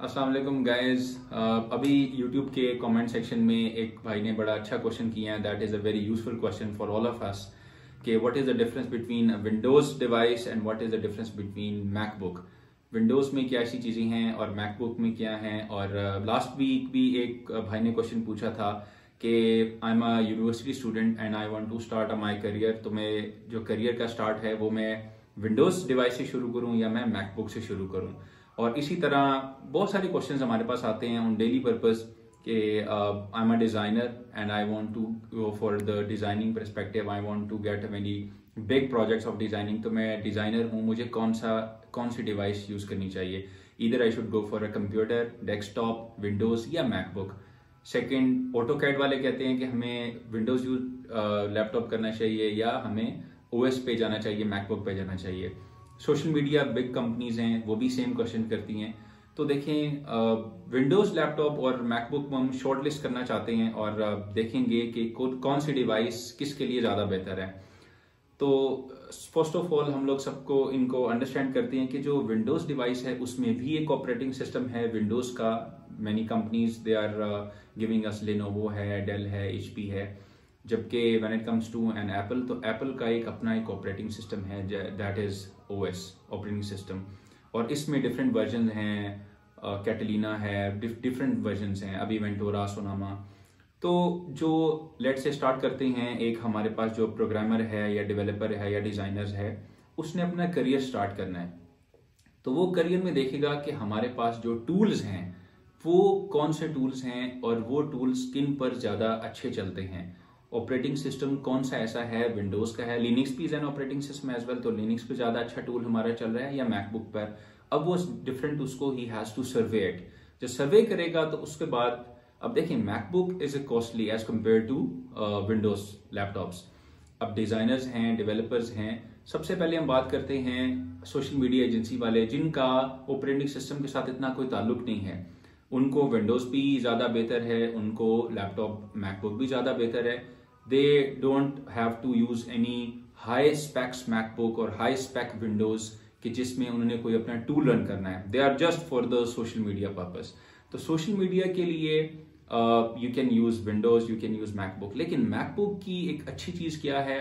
अस्सलाम वालेकुम गाइस। अभी YouTube के कमेंट सेक्शन में एक भाई ने बड़ा अच्छा क्वेश्चन किया है। That is a very useful question for all of us कि what is the difference between Windows device and what is the difference between MacBook. Windows में क्या ऐसी चीज़ें हैं और मैकबुक में क्या हैं। और लास्ट वीक भी एक भाई ने क्वेश्चन पूछा था कि I am a university student and I want to start a my career. तो मैं जो करियर का स्टार्ट है वो मैं विंडोज़ डिवाइस से शुरू करूँ या मैं मैकबुक से शुरू करूँ। और इसी तरह बहुत सारे क्वेश्चंस हमारे पास आते हैं ऑन डेली पर्पस कि I am a designer and I want to go for the designing perspective. I want to get very big projects of designing. तो मैं डिज़ाइनर हूँ, मुझे कौन सी डिवाइस यूज़ करनी चाहिए। Either I should go for a computer, desktop, Windows या MacBook. Second, AutoCAD वाले कहते हैं कि हमें विंडोज़ यूज लैपटॉप करना चाहिए या हमें ओएस पे जाना चाहिए, मैकबुक पे जाना चाहिए। सोशल मीडिया बिग कंपनीज हैं वो भी सेम क्वेश्चन करती हैं। तो देखें, विंडोज लैपटॉप और मैकबुक हम शॉर्ट लिस्ट करना चाहते हैं और देखेंगे कि कौन सी डिवाइस किसके लिए ज़्यादा बेहतर है। तो फर्स्ट ऑफ ऑल हम लोग सबको इनको अंडरस्टैंड करते हैं कि जो विंडोज डिवाइस है उसमें भी एक ऑपरेटिंग सिस्टम है विंडोज का। Many companies they are giving us, Lenovo है, डेल है, एचपी है। जबकि when it comes to an Apple, तो एप्पल का अपना एक ऑपरेटिंग सिस्टम है, that is OS, operating system. और इसमें डिफरेंट वर्जन हैं, कैटलीना है, डिफरेंट वर्जन हैं, अभी वेंटोरा, सोनामा। तो जो लेट से स्टार्ट करते हैं, एक हमारे पास जो प्रोग्रामर है या डेवलपर है या डिजाइनर्स है, उसने अपना करियर स्टार्ट करना है। तो वो करियर में देखेगा कि हमारे पास जो टूल्स हैं वो कौन से टूल्स हैं और वो टूल्स किन पर ज़्यादा अच्छे चलते हैं। ऑपरेटिंग सिस्टम कौन सा ऐसा है, विंडोज़ का है, लिनक्स भी an operating system as well, तो लिनक्स पे ज़्यादा अच्छा टूल हमारा चल रहा है या मैकबुक पर। अब वो डिफरेंट, उसको ही हैज़ टू सर्वे इट। जब सर्वे करेगा तो उसके बाद अब देखिए, MacBook is a costly as compared to Windows laptops. अब डिजाइनर्स हैं, डेवलपर्स हैं, सबसे पहले हम बात करते हैं सोशल मीडिया एजेंसी वाले जिनका ऑपरेटिंग सिस्टम के साथ इतना कोई ताल्लुक नहीं है। उनको विंडोज भी ज़्यादा बेहतर है, उनको लैपटॉप मैकबुक भी ज़्यादा बेहतर है। They don't have to use any high specs MacBook और हाई स्पेक विंडोज कि जिसमें उन्होंने कोई अपना टूल रन करना है। They are just for the social media purpose. तो सोशल मीडिया के लिए you can use Windows, you can use MacBook. लेकिन मैकबुक की एक अच्छी चीज क्या है,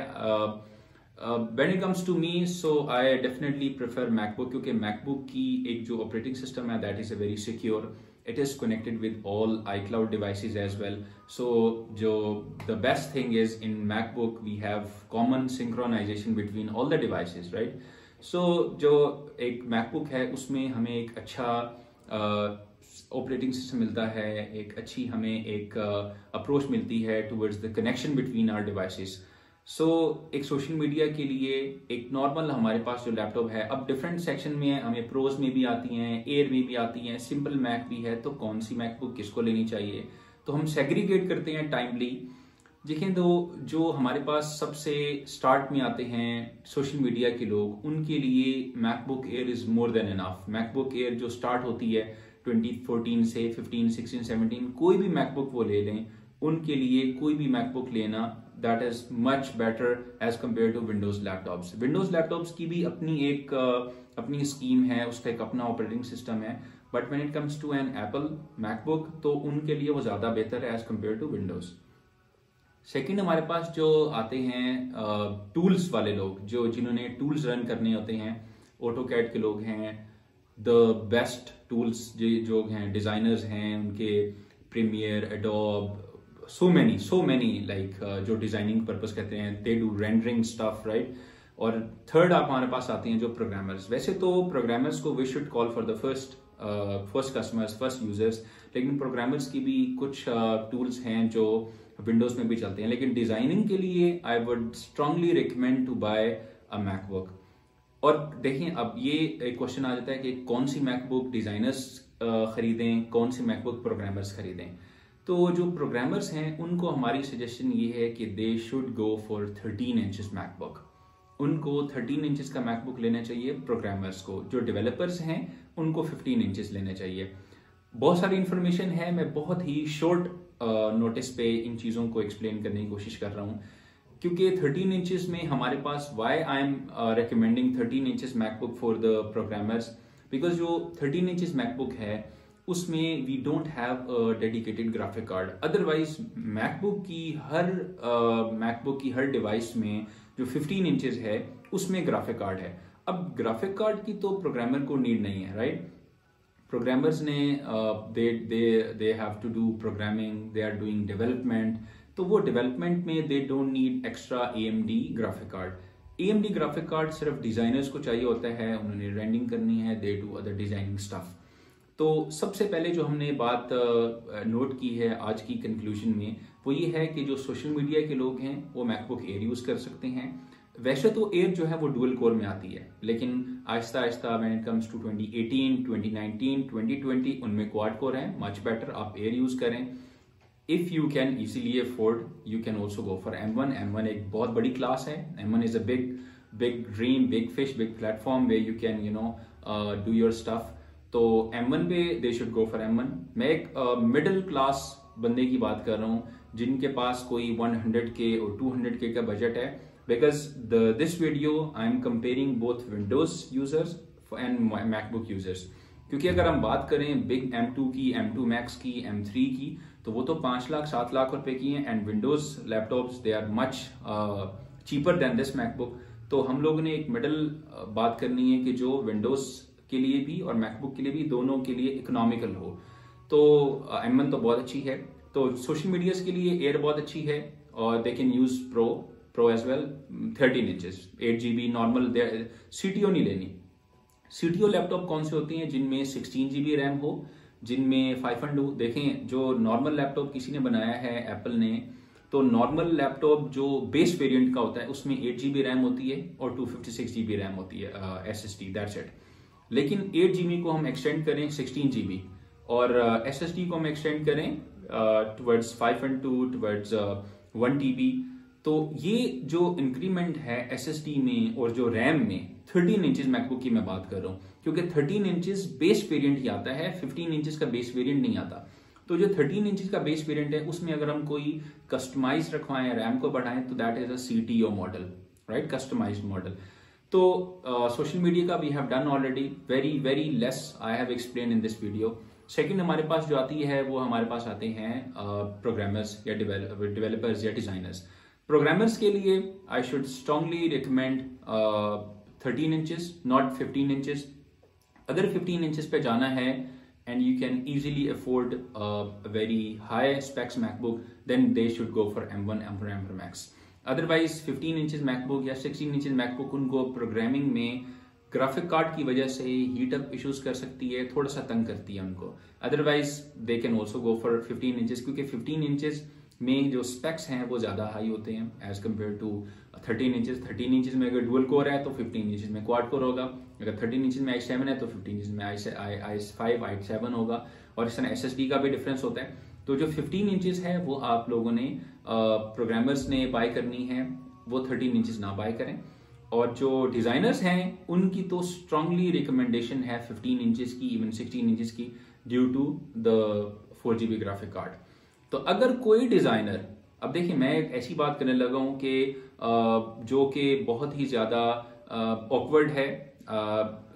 when it comes to me, so I definitely prefer MacBook, क्योंकि मैकबुक की एक जो ऑपरेटिंग सिस्टम है that is a very secure. It is connected with all iCloud devices as well. So जो the best thing is in MacBook we have common synchronization between all the devices, right? So जो एक MacBook है उसमें हमें एक अच्छा operating system मिलता है, एक अच्छी हमें एक अप्रोच मिलती है towards the connection between our devices. So एक सोशल मीडिया के लिए एक नॉर्मल हमारे पास जो लैपटॉप है, अब डिफरेंट सेक्शन में हमें प्रोज में भी आती हैं, एयर में भी आती हैं, सिंपल मैक भी है। तो कौन सी मैकबुक किसको लेनी चाहिए, तो हम सेग्रीगेट करते हैं टाइमली। देखें तो जो हमारे पास सबसे स्टार्ट में आते हैं सोशल मीडिया के लोग, उनके लिए MacBook air is more than enough. MacBook air जो स्टार्ट होती है 2014 से 15, 16, 17, कोई भी मैकबुक वो ले लें, उनके लिए कोई भी मैकबुक लेना that is much better as compared to Windows laptops. Windows laptops की भी अपनी स्कीम है, उसका एक अपना ऑपरेटिंग सिस्टम है। But when it comes to an Apple MacBook, तो उनके लिए वो ज्यादा बेहतर है as compared to Windows. Second, हमारे पास जो आते हैं टूल्स वाले लोग, जिन्होंने टूल्स रन करने होते हैं, ऑटोकैड के लोग हैं, द बेस्ट टूल्स जो हैं, डिजाइनर्स हैं, उनके Premiere, Adobe, so many like जो डिजाइनिंग पर्पस कहते हैं, they do rendering stuff, right. और थर्ड आप हमारे पास आते हैं जो प्रोग्रामर्स। वैसे तो प्रोग्रामर्स को we should call for the first customers, first users, लेकिन प्रोग्रामर्स की भी कुछ टूल्स हैं जो विंडोज में भी चलते हैं। लेकिन डिजाइनिंग के लिए I would strongly recommend to buy a MacBook. और देखिए, अब ये एक क्वेश्चन आ जाता है कि कौन सी मैकबुक डिजाइनर्स खरीदें, कौन सी मैकबुक प्रोग्रामर्स खरीदें। तो जो प्रोग्रामर्स हैं उनको हमारी सजेशन ये है कि दे should go for 13 inches MacBook. उनको 13 इंचेस का मैकबुक लेना चाहिए प्रोग्रामर्स को। जो डेवलपर्स हैं उनको 15 इंचेस लेने चाहिए। बहुत सारी इंफॉर्मेशन है, मैं बहुत ही शॉर्ट नोटिस पे इन चीज़ों को एक्सप्लेन करने की कोशिश कर रहा हूँ, क्योंकि 13 इंचेस में हमारे पास why I am recommending 13 inches MacBook for the programmers, because जो 13 इंचेस मैकबुक है उसमें we don't have a dedicated graphic card. Otherwise MacBook की हर डिवाइस में जो 15 इंचेस है उसमें ग्राफिक कार्ड है। अब ग्राफिक कार्ड की तो प्रोग्रामर को नीड नहीं है, राइट? प्रोग्रामर्स ने they have to do programming, they are doing development, तो वो डेवलपमेंट में they don't need extra AMD graphic card. AMD graphic card सिर्फ डिजाइनर्स को चाहिए होता है, उन्होंने रेंडिंग करनी है, they do other designing stuff. तो सबसे पहले जो हमने बात नोट की है आज की कंक्लूजन में, वो ये है कि जो सोशल मीडिया के लोग हैं वो मैकबुक एयर यूज कर सकते हैं। वैसे तो एयर जो है वो डुअल कोर में आती है, लेकिन Aahista Aahista when it comes to 2018, 2019, 2020 उनमें क्वाड कोर है, मच बेटर, आप एयर यूज करें। If you can easily afford you can also go for M1। M1 एक बहुत बड़ी क्लास है। M1 is a big dream, big fish, big platform way you can do your stuff. तो M1 पे दे should go for M1। मैं एक middle class बंदे की बात कर रहा हूँ जिनके पास कोई 100K और 200K का बजट है, because this video I am comparing both Windows users and MacBook users. क्योंकि अगर हम बात करें बिग M2 की, M2 Max की, M3 की, तो वो तो 5 लाख 7 लाख रुपए की हैं, and Windows laptops they are much cheaper than this MacBook. तो हम लोगों ने एक मिडिल बात करनी है कि जो विंडोज के लिए भी और मैकबुक के लिए भी, दोनों के लिए इकोनॉमिकल हो। तो M1 तो बहुत अच्छी है। तो सोशल मीडिया के लिए एयर बहुत अच्छी है, और they can use pro as well, 13 inches, 8GB normal. CTO नहीं लेनी। CTO लैपटॉप कौन से होते हैं? जिनमें 16GB रैम हो, जिनमें 512। देखें जो नॉर्मल लैपटॉप किसी ने बनाया है एप्पल ने, तो नॉर्मल लैपटॉप जो बेस वेरिएंट का होता है उसमें 8GB रैम होती है और 256GB रैम होती है SSD, दैट्स इट। लेकिन 8GB को हम एक्सटेंड करें 16GB, और SSD को हम एक्सटेंड करें टुवर्ड्स 512, टुवर्ड्स 1TB। तो ये जो इंक्रीमेंट है SSD में और जो रैम में, 13 इंचेस मैकबुक की मैं बात कर रहा हूँ, क्योंकि 13 इंचेस बेस वेरिएंट ही आता है, 15 इंचेस का बेस वेरिएंट नहीं आता। तो जो 13 इंचेस का बेस वेरिएंट है उसमें अगर हम कोई कस्टमाइज रखवाएं, रैम को बढ़ाएं, तो that is a CTO model, right? Customised model. तो सोशल मीडिया का we have done already, very less I have explain in this video. Second हमारे पास जो आती है वो हमारे पास आते हैं प्रोग्रामर्स या डेवलपर्स या डिजाइनर्स। प्रोग्रामर्स के लिए I should strongly recommend 13 inches, not 15 inches. अगर 15 इंचेस पे जाना है and you can easily afford very high specs MacBook, then they should go for M1, M4 Max। Otherwise 15 inches MacBook या 16 inches MacBook उनको programming में graphic card की वजह से हीट अप इश्यूज कर सकती है, थोड़ा सा तंग करती है उनको। Otherwise they can also go for 15 inches, क्योंकि 15 इंचेस में जो स्पेक्स हैं वो ज्यादा हाई होते हैं as compared to 13 inches. 13 inches में अगर डुअल कोर है तो 15 इंचेस में क्वाड कोर होगा, अगर 13 इंचेस में i7 है तो 15 इंचेस में i5, i7 होगा, और इस तरह SSD का भी डिफरेंस होता है। तो जो 15 इंचेस है वो आप लोगों ने प्रोग्रामर्स ने बाय करनी है, वो 13 इंचेस ना बाय करें। और जो डिजाइनर्स हैं उनकी तो स्ट्रांगली रिकमेंडेशन है 15 इंचेस की, इवन 16 इंचेस की, due to the 4GB graphic card. तो अगर कोई डिजाइनर, अब देखिए मैं एक ऐसी बात करने लगा हूं कि जो कि बहुत ही ज्यादा ऑकवर्ड है,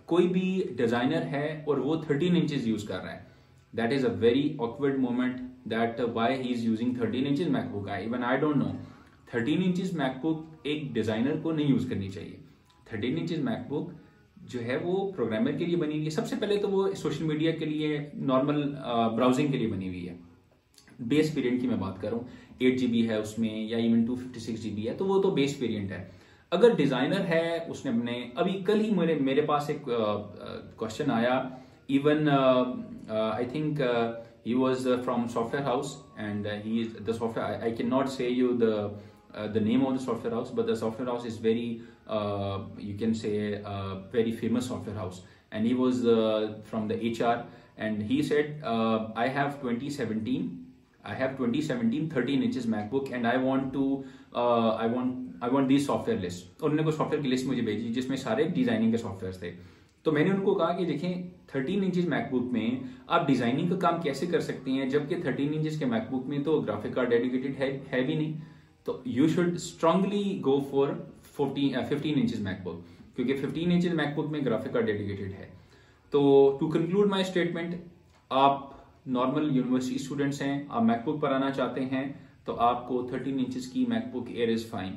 कोई भी डिजाइनर है और वो 13 इंचेस यूज कर रहा है, that is a very awkward moment, that why he is using 13 inches MacBook. Even I don't know, 13 inches MacBook एक डिजाइनर को नहीं यूज करनी चाहिए। 13 इंचेस मैकबुक जो है वो प्रोग्रामर के लिए बनी हुई है। सबसे पहले तो वो सोशल मीडिया के लिए, नॉर्मल ब्राउजिंग के लिए बनी हुई है। बेस वेरिएंट की मैं बात कर रहा हूँ, 8GB है उसमें या इवन 256GB है, तो वो तो बेस वेरिएंट है। अगर डिजाइनर है, उसने अपने, अभी कल ही मेरे पास एक क्वेश्चन आया, even I think he was from software house, and he is the software, I cannot say you the name of the software house, but the software house is very you can say very famous software house, and he was from the HR, and he said I have 2017 13 inches MacBook, and I want to I want these software list। और उन्होंने कोई software की list मुझे भेजी जिसमें सारे designing के software थे। तो मैंने उनको कहा कि देखें 13 इंचेस मैकबुक में आप डिजाइनिंग का काम कैसे कर सकते हैं, जबकि 13 इंचेस के मैकबुक में तो ग्राफिक कार्ड डेडिकेटेड है भी नहीं। तो you should strongly go for 15 inches MacBook, क्योंकि 15 इंचेस मैकबुक में ग्राफिक कार्ड डेडिकेटेड है। तो टू कंक्लूड माय स्टेटमेंट, आप नॉर्मल यूनिवर्सिटी स्टूडेंट्स हैं, आप मैकबुक पर आना चाहते हैं तो आपको 13 इंचेस की मैकबुक एयर इज फाइन।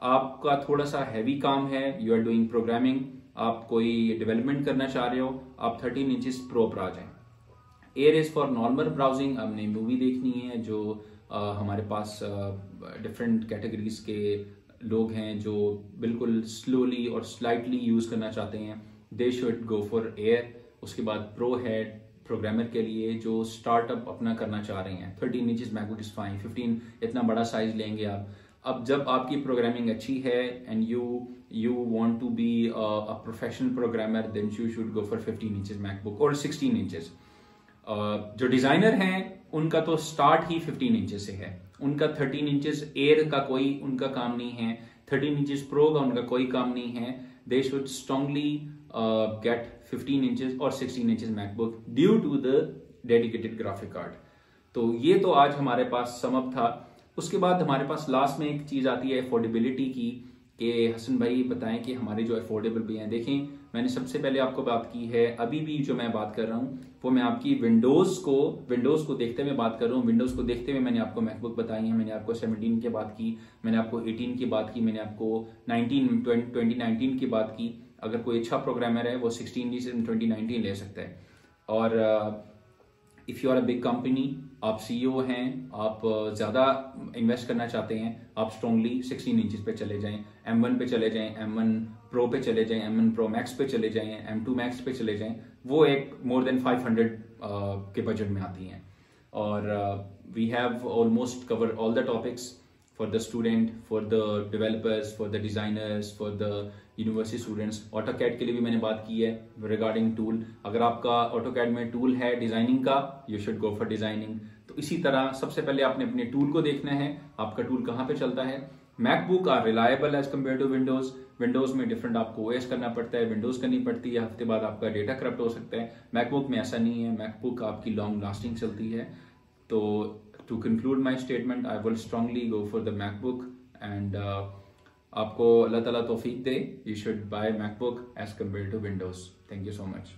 आपका थोड़ा सा हैवी काम है, यू आर डूइंग प्रोग्रामिंग, आप कोई डेवलपमेंट करना चाह रहे हो, आप 13 इंचेस प्रो पर आ जाएं। Air is for normal browsing, हमने मूवी देखनी है, जो हमारे पास डिफरेंट कैटेगरीज के लोग हैं जो बिल्कुल स्लोली और स्लाइटली यूज करना चाहते हैं, दे शुड गो फॉर एयर। उसके बाद प्रो है प्रोग्रामर के लिए जो स्टार्टअप अपना करना चाह रहे हैं। 13 इंचेस मैकबुक इज फाइन, 15 इतना बड़ा साइज लेंगे आप। अब जब आपकी प्रोग्रामिंग अच्छी है and you want to be a professional programmer, then you should go for 15 inches MacBook और 16 इंचेस। जो डिजाइनर हैं उनका तो स्टार्ट ही 15 इंचेस से है, उनका 13 इंचेस एयर का कोई उनका काम नहीं है, 13 इंचेस प्रो का उनका कोई काम नहीं है। They should strongly get 15 inches और 16 inches MacBook due to the dedicated graphic card. तो ये तो आज हमारे पास सम अप था। उसके बाद हमारे पास लास्ट में एक चीज आती है अफोर्डेबिलिटी की, कि हसन भाई बताएं कि हमारे जो अफोर्डेबल भी हैं। देखें, मैंने सबसे पहले आपको बात की है, अभी भी जो मैं बात कर रहा हूं वो मैं आपकी विंडोज को देखते हुए बात कर रहा हूं। विंडोज को देखते हुए मैंने आपको मैकबुक बताई है, मैंने आपको 17 की बात की, मैंने आपको 18 की बात की, मैंने आपको 2019 की बात की। अगर कोई अच्छा प्रोग्रामर है वो 16 से 2019 ले सकता है। और if you are a big company, आप सीईओ हैं, आप ज्यादा इन्वेस्ट करना चाहते हैं, आप स्ट्रांगली 16 इंचेस पे चले जाएं, M1 पे चले जाएं, M1 प्रो पे चले जाएं, M1 प्रो मैक्स पे चले जाएं, M2 मैक्स पे चले जाएं। वो एक मोर देन 500 के बजट में आती हैं। और we have almost cover all the topics for the student, for the developers, for the designers, for the university students। AutoCAD के लिए भी मैंने बात की है regarding tool। अगर आपका AutoCAD में टूल है डिजाइनिंग का, you should go for designing। तो इसी तरह सबसे पहले आपने अपने टूल को देखना है, आपका टूल कहाँ पे चलता है। MacBook are reliable as compared to Windows. Windows में डिफरेंट आपको ओएस करना पड़ता है, विंडोज करनी पड़ती है, हफ्ते बाद आपका डेटा करप्ट हो सकता है। मैकबुक में ऐसा नहीं है, मैकबुक आपकी लॉन्ग लास्टिंग चलती है। तो to conclude my statement, I will strongly go for the MacBook and आपको अल्लाह ताला तौफीक दे, you should buy MacBook as compared to Windows। Thank you so much।